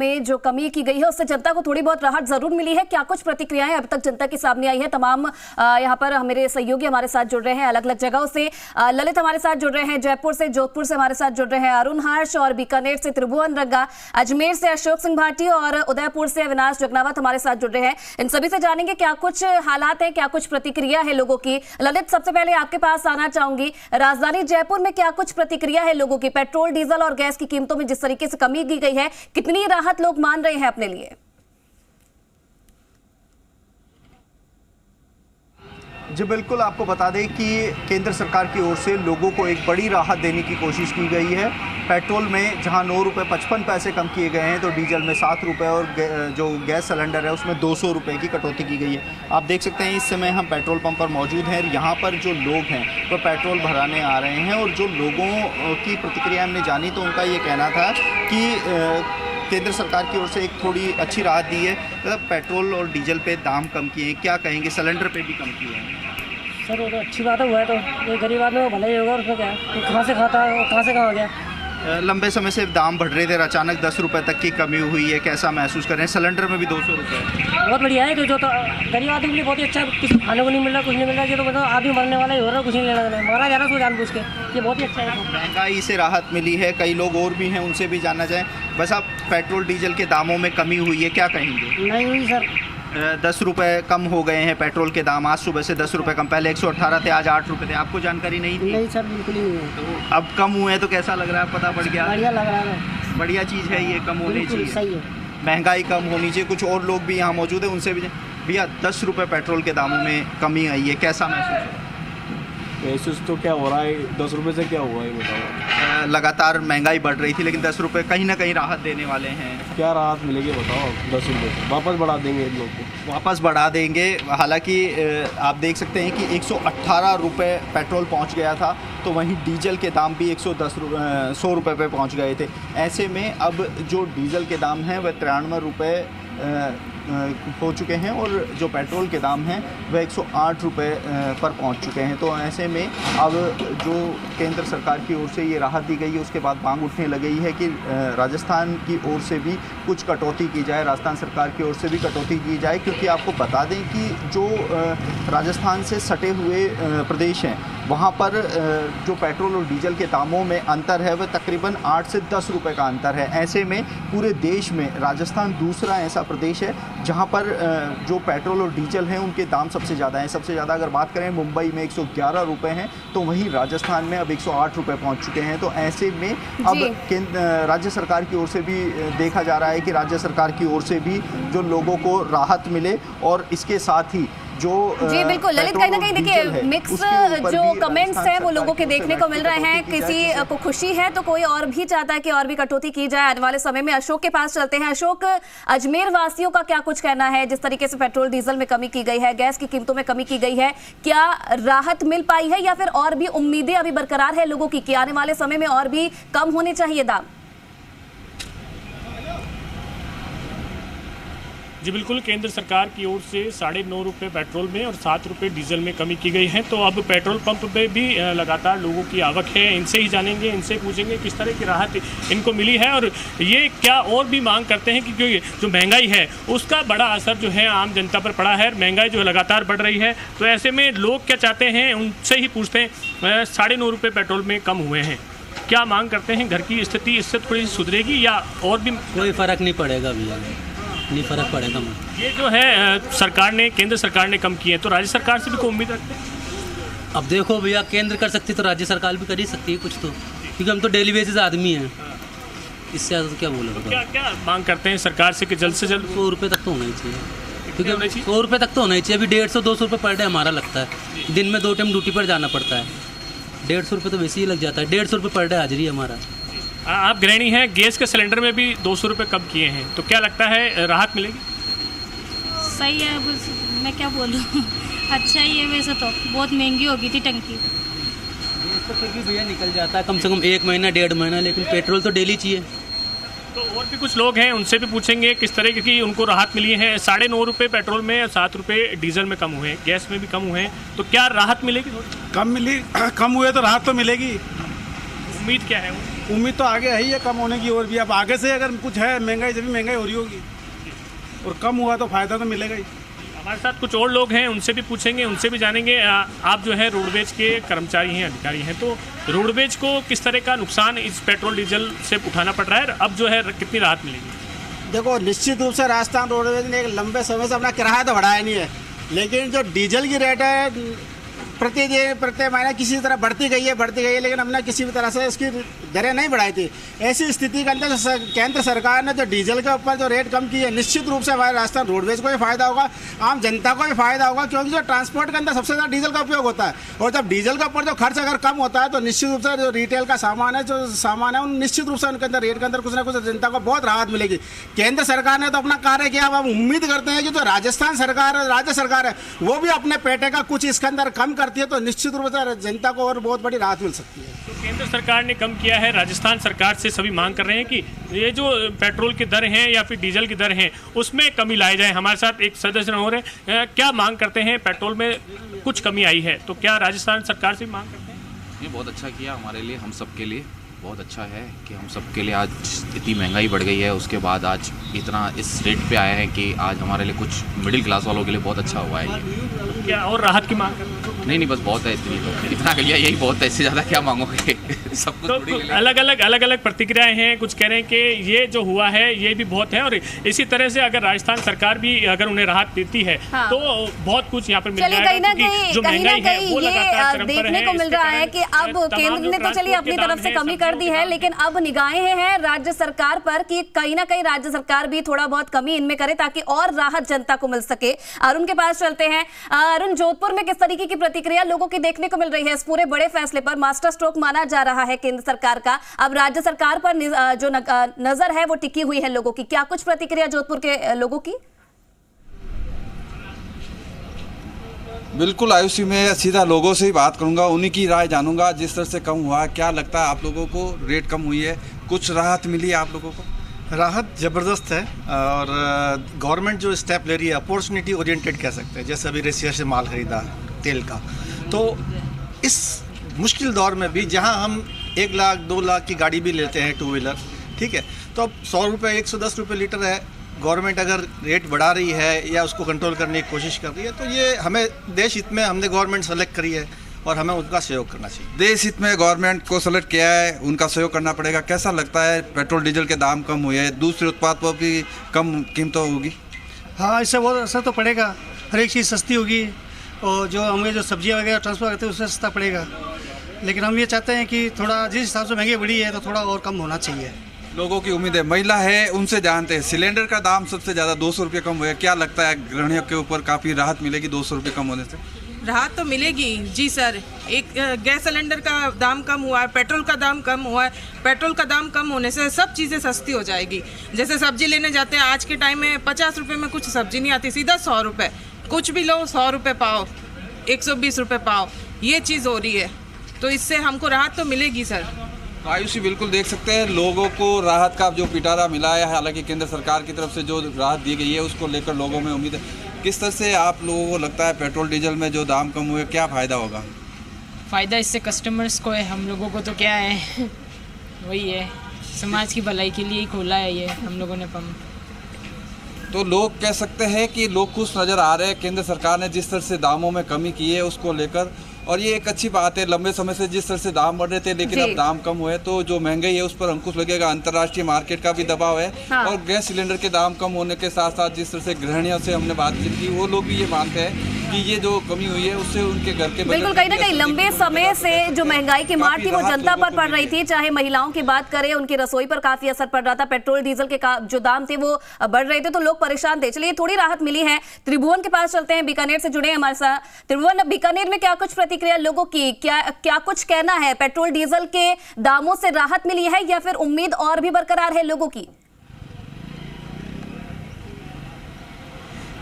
में जो कमी की गई है उससे जनता को थोड़ी बहुत राहत जरूर मिली है। क्या कुछ प्रतिक्रियाएं अब तक जनता के सामने आई है? तमाम यहाँ पर मेरे सहयोगी हमारे साथ जुड़ रहे हैं अलग अलग जगहों से। ललित हमारे साथ जुड़ रहे हैं जयपुर से, जोधपुर से हमारे साथ जुड़ रहे हैं अरुण हर्ष, और बीकानेर से त्रिभुवन रंगा, अजमेर से अशोक सिंह भाटी और उदयपुर से अविनाश जगनावत हमारे साथ जुड़ रहे हैं। इन सभी से जानेंगे क्या कुछ हालात है, क्या कुछ प्रतिक्रिया है लोगों की। ललित, सबसे पहले आपके पास आना चाहूंगी, राजधानी जयपुर में क्या कुछ प्रतिक्रिया है लोगों की? पेट्रोल, डीजल और गैस की कीमतों में जिस तरीके से कमी की गई है, कितनी राहत लोग मान रहे हैं अपने लिए? जी बिल्कुल, आपको बता दें कि केंद्र सरकार की ओर से लोगों को एक बड़ी राहत देने की कोशिश की गई है। पेट्रोल में जहां 9 रुपये 55 पैसे कम किए गए हैं, तो डीजल में 7 रुपये और जो गैस सिलेंडर है उसमें 200 रुपये की कटौती की गई है। आप देख सकते हैं इस समय हम पेट्रोल पंप पर मौजूद हैं। यहाँ पर जो लोग हैं वो पेट्रोल भराने आ रहे हैं, और जो लोगों की प्रतिक्रिया हमने जानी तो उनका ये कहना था कि केंद्र सरकार की ओर से एक थोड़ी अच्छी राहत दी है, मतलब पेट्रोल और डीजल पे दाम कम किए हैं। क्या कहेंगे, सिलेंडर पे भी कम किए हैं? सर वो तो अच्छी बात है, हुआ है तो ये गरीब आदमी को भला ही होगा, उसमें क्या है, तो कहाँ से खाता है, कहाँ से कहाँ गया। लंबे समय से दाम बढ़ रहे थे, अचानक 10 रुपये तक की कमी हुई है, कैसा महसूस कर रहे हैं? सिलेंडर में भी 200 रुपये, बहुत बढ़िया है। जो तो गरीब आदमी के लिए बहुत ही अच्छा है, किसी खाने को नहीं मिल रहा, कुछ नहीं मिल रहा, ये तो मतलब आदमी मरने वाला ही हो रहा है, कुछ नहीं लेना देना, मारा जा रहा है उसको जानबूझ के, ये बहुत ही अच्छा है। महंगाई से राहत मिली है, कई लोग और भी हैं, उनसे भी जानना चाहें। बस आप पेट्रोल डीजल के दामों में कमी हुई है, क्या कहेंगे? नहीं हुई सर, 10 रुपये कम हो गए हैं पेट्रोल के दाम, आज सुबह से 10 रुपये कम, पहले 118 थे, आज 8 रुपये थे। आपको जानकारी नहीं थी? नहीं सर, बिल्कुल ही नहीं है। तो अब कम हुए हैं तो कैसा लग रहा है, पता पड़ गया? बढ़िया लग रहा है, बढ़िया चीज़ है, ये कम होनी चाहिए, सही है। महंगाई कम होनी चाहिए। कुछ और लोग भी यहाँ मौजूद हैं, उनसे भी भैया 10 रुपये पेट्रोल के दामों में कमी आई है, कैसा महसूस है? महसूस तो क्या हो रहा है, 10 रुपये से क्या हुआ है बताओ। लगातार महंगाई बढ़ रही थी, लेकिन 10 रुपये कहीं ना कहीं राहत देने वाले हैं। क्या राहत मिलेगी बताओ? 10 रुपये से वापस बढ़ा देंगे इन लोग को, वापस बढ़ा देंगे। हालांकि आप देख सकते हैं कि 118 रुपये पेट्रोल पहुंच गया था, तो वहीं डीजल के दाम भी 100 रुपये पे पहुंच गए थे। ऐसे में अब जो डीजल के दाम हैं वह 93 रुपये हो चुके हैं, और जो पेट्रोल के दाम हैं वह 108 रुपये पर पहुंच चुके हैं। तो ऐसे में अब जो केंद्र सरकार की ओर से ये राहत दी गई है, उसके बाद मांग उठने लगी है कि राजस्थान की ओर से भी कुछ कटौती की जाए, राजस्थान सरकार की ओर से भी कटौती की जाए। क्योंकि आपको बता दें कि जो राजस्थान से सटे हुए प्रदेश हैं, वहाँ पर जो पेट्रोल और डीजल के दामों में अंतर है वह तकरीबन 8 से 10 रुपये का अंतर है। ऐसे में पूरे देश में राजस्थान दूसरा ऐसा प्रदेश है जहाँ पर जो पेट्रोल और डीजल हैं उनके दाम सबसे ज़्यादा हैं। सबसे ज़्यादा अगर बात करें, मुंबई में 111 रुपये हैं, तो वहीं राजस्थान में अब 108 रुपये पहुँच चुके हैं। तो ऐसे में अब राज्य सरकार की ओर से भी देखा जा रहा है कि राज्य सरकार की ओर से भी जो लोगों को राहत मिले, और इसके साथ ही जो जी बिल्कुल ललित, कहीं ना कहीं देखिए मिक्स जो कमेंट्स हैं वो लोगों के देखने को मिल रहे हैं। किसी को खुशी है तो कोई और भी चाहता है कि और भी कटौती की जाए आने वाले समय में। अशोक के पास चलते हैं। अशोक, अजमेर वासियों का क्या कुछ कहना है? जिस तरीके से पेट्रोल डीजल में कमी की गई है, गैस की कीमतों में कमी की गई है, क्या राहत मिल पाई है या फिर और भी उम्मीदें अभी बरकरार है लोगों की कि आने वाले समय में और भी कम होने चाहिए दाम? जी बिल्कुल, केंद्र सरकार की ओर से 9.5 रुपये पेट्रोल में और 7 रुपये डीजल में कमी की गई है। तो अब पेट्रोल पंप पे भी लगातार लोगों की आवक है। इनसे ही जानेंगे, इनसे पूछेंगे किस तरह की राहत इनको मिली है, और ये क्या और भी मांग करते हैं कि जो महंगाई है उसका बड़ा असर जो है आम जनता पर पड़ा है। महंगाई जो है लगातार बढ़ रही है, तो ऐसे में लोग क्या चाहते हैं उनसे ही पूछते हैं। 9.5 रुपये पेट्रोल में कम हुए हैं, क्या मांग करते हैं? घर की स्थिति इससे थोड़ी सुधरेगी या और भी? कोई फ़र्क नहीं पड़ेगा भैया, नहीं फ़र्क पड़ेगा। ये जो है सरकार ने, केंद्र सरकार ने कम किए हैं, तो राज्य सरकार से भी कोई उम्मीद रखते हैं? अब देखो भैया, केंद्र कर सकती तो राज्य सरकार भी कर ही सकती है कुछ तो, क्योंकि हम तो डेली बेसिस आदमी हैं। इससे ज़्यादा तो क्या बोलेगा? क्या क्या मांग करते हैं सरकार से कि जल्द से जल्द 100 रुपये तक तो होना ही चाहिए, क्योंकि 100 रुपये तक तो होना ही चाहिए। अभी 150-200 रुपये पर डे हमारा लगता है, दिन में 2 टाइम ड्यूटी पर जाना पड़ता है, 150 रुपये तो वैसे ही लग जाता है। 150 रुपये पर डे हाजिरी है हमारा। आप गृहिणी हैं, गैस के सिलेंडर में भी 200 रुपये कम किए हैं, तो क्या लगता है राहत मिलेगी? सही है, बस मैं क्या बोलूँ अच्छा ही है। वैसे तो बहुत महंगी हो गई थी टंकी, तो फिर भी भैया निकल जाता है कम से कम 1 महीना 1.5 महीना, लेकिन पेट्रोल तो डेली चाहिए। तो और भी कुछ लोग हैं, उनसे भी पूछेंगे किस तरह की उनको राहत मिली है। 9.5 रुपये पेट्रोल में और 7 रुपये डीजल में कम हुए हैं, गैस में भी कम हुए हैं, तो क्या राहत मिलेगी? कम हुए तो राहत तो मिलेगी। उम्मीद क्या है? उम्मीद तो आगे है ही है कम होने की, और भी अब आगे से अगर कुछ है महंगाई से भी महंगाई हो रही होगी, और कम हुआ तो फ़ायदा तो मिलेगा ही। हमारे साथ कुछ और लोग हैं, उनसे भी पूछेंगे, उनसे भी जानेंगे। आप जो है रोडवेज के कर्मचारी हैं, अधिकारी हैं, तो रोडवेज को किस तरह का नुकसान इस पेट्रोल डीजल से उठाना पड़ रहा है, अब जो है कितनी राहत मिलेगी? देखो, निश्चित रूप से राजस्थान रोडवेज ने एक लंबे समय से अपना किराया तो बढ़ाया नहीं है, लेकिन जो डीजल की रेट है प्रति महीने किसी तरह बढ़ती गई है, लेकिन हमने किसी भी तरह से इसकी दरें नहीं बढ़ाई थी। ऐसी स्थिति के अंदर केंद्र सरकार ने जो डीजल के ऊपर जो रेट कम की है, निश्चित रूप से हमारे राजस्थान रोडवेज को भी फायदा होगा, आम जनता को भी फायदा होगा, क्योंकि जो ट्रांसपोर्ट के अंदर सबसे ज़्यादा डीजल का उपयोग होता है, और जब डीजल के ऊपर जो खर्च अगर कम होता है तो निश्चित रूप से जो रिटेल का सामान है, जो सामान है, उन निश्चित रूप से उनके अंदर रेट के अंदर कुछ ना कुछ जनता को बहुत राहत मिलेगी। केंद्र सरकार ने तो अपना कार्य किया, अब हम उम्मीद करते हैं कि जो राजस्थान सरकार है, राज्य सरकार है, वो भी अपने पेटे का कुछ इसके अंदर कम करती है, तो निश्चित रूप से जनता को और बहुत बड़ी राहत मिल सकती है। तो केंद्र सरकार ने कम किया है, राजस्थान सरकार से सभी मांग कर रहे हैं कि ये जो पेट्रोल की दर हैं या फिर डीजल की दर हैं उसमें कमी लाई जाए। हमारे साथ एक सदस्य हो रहे हैं, क्या मांग करते हैं? पेट्रोल में कुछ कमी आई है, तो क्या राजस्थान सरकार से मांग करते हैं? ये बहुत अच्छा किया हमारे लिए, हम सब के लिए बहुत अच्छा है कि हम सब के लिए आज इतनी महंगाई बढ़ गई है, उसके बाद आज इतना इस रेट पे आया है कि आज हमारे लिए कुछ मिडिल क्लास वालों के लिए बहुत अच्छा हुआ है ये। क्या और राहत की मांग करते हैं? नहीं, बस बहुत है, इतना कर लिया, यही बहुत है, इससे ज़्यादा क्या मांगोगे? सब कुछ तो अलग अलग प्रतिक्रियाएं हैं। कुछ कह रहे हैं कि ये जो हुआ है ये भी बहुत है, और इसी तरह से अगर राजस्थान सरकार भी अगर उन्हें राहत देती है तो बहुत कुछ यहाँ पर मिल जाएगा। कहीं ना कहीं ये देखने को मिल रहा है कि अब केंद्र ने तो चलिए अपनी तरफ से कमी कर दी है, लेकिन अब निगाहें हैं राज्य सरकार पर कि कहीं ना कहीं राज्य सरकार भी थोड़ा बहुत कमी इनमें करे ताकि और राहत जनता को मिल सके। अरुण के पास चलते हैं। अरुण, जोधपुर में किस तरीके की प्रतिक्रिया लोगों की देखने को मिल रही है इस पूरे बड़े फैसले पर? मास्टर स्ट्रोक माना जा रहा है केंद्र सरकार का, अब राज्य सरकार पर जो नजर है वो टिकी हुई है लोगों की। क्या कुछ प्रतिक्रिया जोधपुर के लोगों की? बिल्कुल आयुषी, मैं सीधा लोगों से ही बात करूंगा, उन्हीं की राय जानूंगा। जिस तरह से कम हुआ, क्या लगता है आप लोगों को? रेट कम हुई है, कुछ राहत मिली है आप लोगों को? राहत ज़बरदस्त है, और गवर्नमेंट जो स्टेप ले रही है अपॉर्चुनिटी ओरिएंटेड कह सकते हैं। जैसे अभी रसिया से माल खरीदा तेल का, तो इस मुश्किल दौर में भी जहां हम 1 लाख 2 लाख की गाड़ी भी लेते हैं, 2 व्हीलर, ठीक है, तो अब 100 रुपये 110 रुपये लीटर है। गवर्नमेंट अगर रेट बढ़ा रही है या उसको कंट्रोल करने की कोशिश कर रही है, तो ये हमें देश हित में हमने गवर्नमेंट सेलेक्ट करी है और हमें उनका सहयोग करना चाहिए। देश हित में गवर्नमेंट को सेलेक्ट किया है, उनका सहयोग करना पड़ेगा। कैसा लगता है पेट्रोल डीजल के दाम कम हुए हैं, दूसरे उत्पाद पर भी कम कीमतों होगी? हाँ, इससे बहुत असर तो पड़ेगा, हर एक चीज़ सस्ती होगी, और जो हमें जो सब्जियां वगैरह ट्रांसफर करते हैं उससे सस्ता पड़ेगा। लेकिन हम ये चाहते हैं कि थोड़ा जिस हिसाब से महंगी बढ़ी है तो थोड़ा और कम होना चाहिए। लोगों की उम्मीद है, महिला है उनसे जानते हैं। सिलेंडर का दाम सबसे ज़्यादा 200 रुपये कम हुआ है, क्या लगता है गृहिणियों के ऊपर काफ़ी राहत मिलेगी 200 रुपये कम होने से? राहत तो मिलेगी जी सर। एक गैस सिलेंडर का दाम कम हुआ है, पेट्रोल का दाम कम हुआ है। पेट्रोल का दाम कम होने से सब चीज़ें सस्ती हो जाएगी। जैसे सब्जी लेने जाते हैं, आज के टाइम में 50 रुपये में कुछ सब्जी नहीं आती, सीधा 100 रुपये। कुछ भी लो 100 रुपये पाओ, 120 रुपये पाओ, ये चीज़ हो रही है, तो इससे हमको राहत तो मिलेगी सर। आयुषी, बिल्कुल देख सकते हैं लोगों को राहत का जो पिटारा मिला है। हालांकि केंद्र सरकार की तरफ से जो राहत दी गई है उसको लेकर लोगों में उम्मीद है। किस तरह से आप लोगों को लगता है पेट्रोल डीजल में जो दाम कम हुए क्या फ़ायदा होगा? फ़ायदा इससे कस्टमर्स को है, हम लोगों को तो क्या है वही है, समाज की भलाई के लिए ही खोला है ये हम लोगों ने पंप। तो लोग कह सकते हैं कि लोग खुश नज़र आ रहे हैं केंद्र सरकार ने जिस तरह से दामों में कमी की है उसको लेकर, और ये एक अच्छी बात है। लंबे समय से जिस तरह से दाम बढ़ रहे थे लेकिन अब दाम कम हुए तो जो महंगाई है उस पर अंकुश लगेगा। अंतर्राष्ट्रीय मार्केट का भी दबाव है, और गैस सिलेंडर के दाम कम होने के साथ साथ जिस तरह से गृहिणियों से हमने बातचीत की, वो लोग भी ये मानते हैं कि ये जो कमी हुई है उससे उनके घर के बिल्कुल कहीं ना कहीं लंबे समय से जो महंगाई की मार थी वो जनता पर पड़ रही थी। चाहे महिलाओं की बात करें, उनकी रसोई पर काफी असर पड़ रहा था। पेट्रोल डीजल के जो दाम थे वो बढ़ रहे थे तो लोग परेशान थे। चलिए थोड़ी राहत मिली है। त्रिभुवन के पास चलते हैं, बीकानेर से जुड़े हैं हमारे साथ। त्रिभुवन, बीकानेर में क्या कुछ प्रतिक्रिया लोगों की, क्या कुछ कहना है? पेट्रोल डीजल के दामों से राहत मिली है या फिर उम्मीद और भी बरकरार है लोगों की?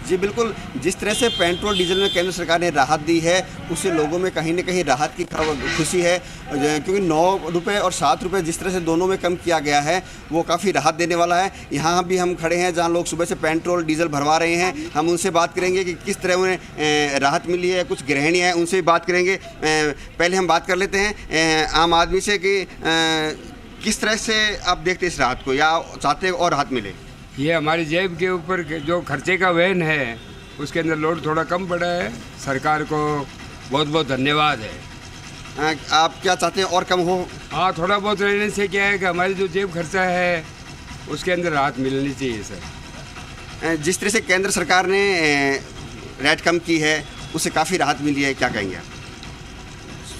जी बिल्कुल, जिस तरह से पेट्रोल डीजल में केंद्र सरकार ने राहत दी है उससे लोगों में कहीं ना कहीं राहत की खुशी है, क्योंकि 9 रुपये और 7 रुपये जिस तरह से दोनों में कम किया गया है वो काफ़ी राहत देने वाला है। यहाँ भी हम खड़े हैं जहाँ लोग सुबह से पेट्रोल डीजल भरवा रहे हैं, हम उनसे बात करेंगे कि किस तरह उन्हें राहत मिली है। कुछ गृहिणी हैं, उनसे भी बात करेंगे। पहले हम बात कर लेते हैं आम आदमी से कि किस तरह से आप देखते हैं इस राहत को, या चाहते हैं और राहत मिले? ये हमारी जेब के ऊपर जो खर्चे का वहन है उसके अंदर लोड थोड़ा कम पड़ा है। सरकार को बहुत बहुत धन्यवाद है। आप क्या चाहते हैं और कम हो? हाँ, थोड़ा बहुत रहने से क्या है कि हमारी जो जेब खर्चा है उसके अंदर राहत मिलनी चाहिए सर। जिस तरह से केंद्र सरकार ने रेट कम की है उससे काफ़ी राहत मिली है, क्या कहेंगे आप?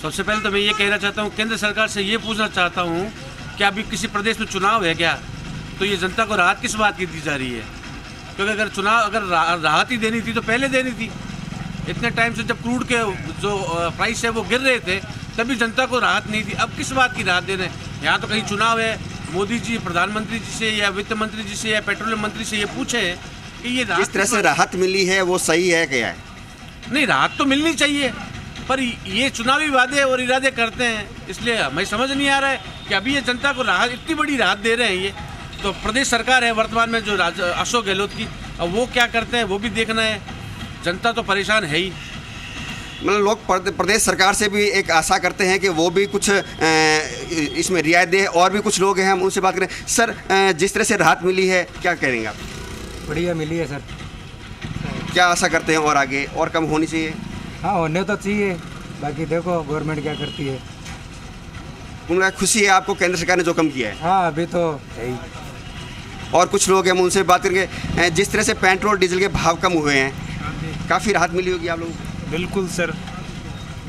सबसे पहले तो मैं ये कहना चाहता हूँ, केंद्र सरकार से ये पूछना चाहता हूँ कि अभी किसी प्रदेश में चुनाव है क्या, तो ये जनता को राहत किस बात की दी जा रही है? क्योंकि अगर राहत ही देनी थी तो पहले देनी थी। इतने टाइम से जब क्रूड के जो प्राइस है वो गिर रहे थे तभी जनता को राहत नहीं थी, अब किस बात की राहत दे रहे हैं? यहाँ तो कहीं चुनाव है, मोदी जी प्रधानमंत्री जी से या वित्त मंत्री जी से या पेट्रोलियम मंत्री से ये पूछे कि ये जिस तरह से राहत मिली है वो सही है क्या है? नहीं, राहत तो मिलनी चाहिए, पर ये चुनावी वादे और इरादे करते हैं, इसलिए हमें समझ नहीं आ रहा है कि अभी ये जनता को राहत, इतनी बड़ी राहत दे रहे हैं। ये तो प्रदेश सरकार है वर्तमान में जो अशोक गहलोत की, अब वो क्या करते हैं वो भी देखना है। जनता तो परेशान है ही। मतलब लोग प्रदेश सरकार से भी एक आशा करते हैं कि वो भी कुछ इसमें रियायत दे, और भी कुछ लोग हैं, हम उनसे बात करें। सर, जिस तरह से राहत मिली है क्या कहेंगे आप? बढ़िया मिली है सर। क्या आशा करते हैं और आगे और कम होनी चाहिए? हाँ, होने तो चाहिए, बाकी देखो गवर्नमेंट क्या करती है। उनका खुशी है आपको केंद्र सरकार ने जो कम किया है? हाँ, अभी तो है ही। और कुछ लोग हैं, हम उनसे बात करेंगे। जिस तरह से पेट्रोल डीजल के भाव कम हुए हैं, काफ़ी राहत मिली होगी आप लोगों को? बिल्कुल सर।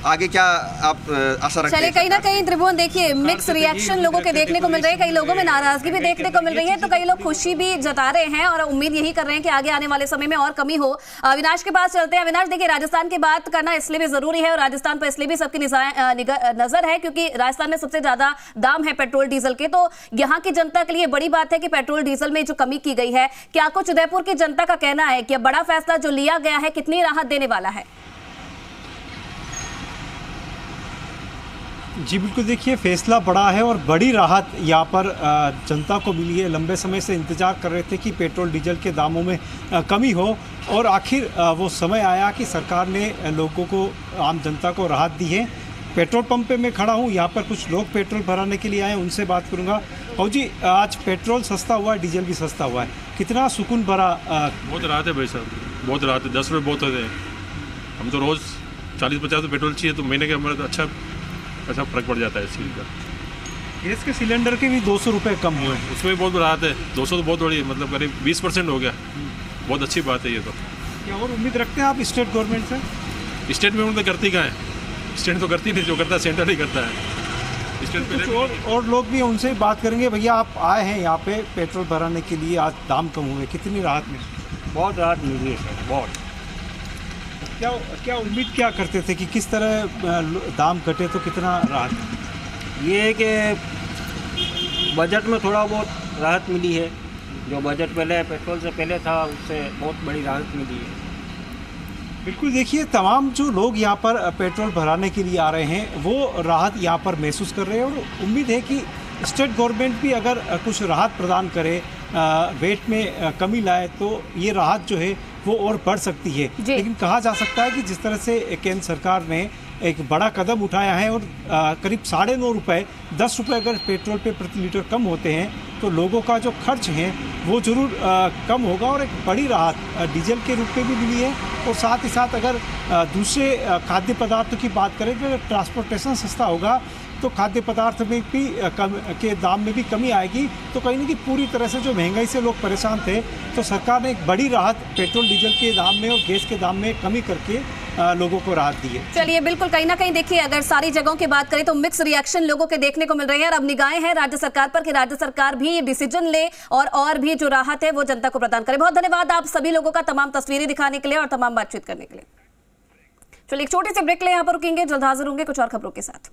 आगे क्या आप आशा रखते हैं? चलिए, कहीं ना कहीं त्रिभुवन देखिए मिक्स रिएक्शन लोगों के देखने को मिल रहे हैं। कई लोगों में नाराजगी भी देखने को मिल रही है, तो कई लोग खुशी भी जता रहे हैं और उम्मीद यही कर रहे हैं कि आगे आने वाले समय में और कमी हो। अविनाश के पास चलते हैं। अविनाश, देखिए राजस्थान की बात करना इसलिए भी जरूरी है और राजस्थान पर इसलिए भी सबकी नजर है क्योंकि राजस्थान में सबसे ज्यादा दाम है पेट्रोल डीजल के। तो यहाँ की जनता के लिए बड़ी बात है कि पेट्रोल डीजल में जो कमी की गई है, क्या कुछ उदयपुर की जनता का कहना है कि बड़ा फैसला जो लिया गया है कितनी राहत देने वाला है? जी बिल्कुल, देखिए फैसला बड़ा है और बड़ी राहत यहाँ पर जनता को मिली है। लंबे समय से इंतजार कर रहे थे कि पेट्रोल डीजल के दामों में कमी हो और आखिर वो समय आया कि सरकार ने लोगों को, आम जनता को राहत दी है। पेट्रोल पंप पे मैं खड़ा हूँ, यहाँ पर कुछ लोग पेट्रोल भराने के लिए आए, उनसे बात करूँगा। और जी, आज पेट्रोल सस्ता हुआ है, डीजल भी सस्ता हुआ है, कितना सुकून भरा? बहुत राहत है भाई साहब, बहुत राहत है। 10 रुपये बहुत होते हैं, हम तो रोज़ 40-50 पेट्रोल चाहिए, तो महीने के हमारे तो अच्छा फर्क पड़ जाता है इस चीज़ का। गैस के सिलेंडर के भी 200 रुपये कम हुए, उसमें भी बहुत राहत है। 200 तो बहुत बड़ी, मतलब करीब 20% हो गया, बहुत अच्छी बात है ये तो। क्या और उम्मीद रखते हैं आप स्टेट गवर्नमेंट से? स्टेट में उन्होंने करती कहाँ है? स्टेट तो करती नहीं, जो करता है सेंटर ही करता है। स्टेट पे और लोग भी, उनसे बात करेंगे। भैया, आप आए हैं यहाँ पे पेट्रोल भराने के लिए, आज दाम कम हुए, कितनी राहत मिली? बहुत राहत मिली है सर, बहुत। क्या उम्मीद क्या करते थे कि किस तरह दाम घटे तो कितना राहत? ये है कि बजट में थोड़ा बहुत राहत मिली है। जो बजट पहले पेट्रोल से पहले था उससे बहुत बड़ी राहत मिली है। बिल्कुल, देखिए तमाम जो लोग यहाँ पर पेट्रोल भराने के लिए आ रहे हैं वो राहत यहाँ पर महसूस कर रहे हैं और उम्मीद है कि स्टेट गवर्नमेंट भी अगर कुछ राहत प्रदान करे, वेट में कमी लाए, तो ये राहत जो है वो और बढ़ सकती है। लेकिन कहा जा सकता है कि जिस तरह से केंद्र सरकार ने एक बड़ा कदम उठाया है और करीब 9.5 रुपये, 10 रुपये अगर पेट्रोल पे प्रति लीटर कम होते हैं तो लोगों का जो खर्च है वो ज़रूर कम होगा और एक बड़ी राहत डीजल के रूप में भी मिली है। और साथ ही साथ अगर दूसरे खाद्य पदार्थों की बात करें तो ट्रांसपोर्टेशन सस्ता होगा तो खाद्य पदार्थ में भी के दाम में भी कमी आएगी। तो कहीं ना कहीं पूरी तरह से जो महंगाई से लोग परेशान थे, तो सरकार ने एक बड़ी राहत पेट्रोल डीजल के दाम में और गैस के दाम में कमी करके लोगों को राहत दी है। चलिए, बिल्कुल, कहीं ना कहीं देखिए अगर सारी जगहों की बात करें तो मिक्स रिएक्शन लोगों के देखने को मिल रहे हैं और अब निगाहें हैं राज्य सरकार पर कि राज्य सरकार भी डिसीजन ले और भी जो राहत है वो जनता को प्रदान करे। बहुत धन्यवाद आप सभी लोगों का तमाम तस्वीरें दिखाने के लिए और तमाम बातचीत करने के लिए। चलिए, एक छोटे से ब्रेक ले, यहाँ पर रुकेंगे, जल्द हाजिर होंगे कुछ और खबरों के साथ।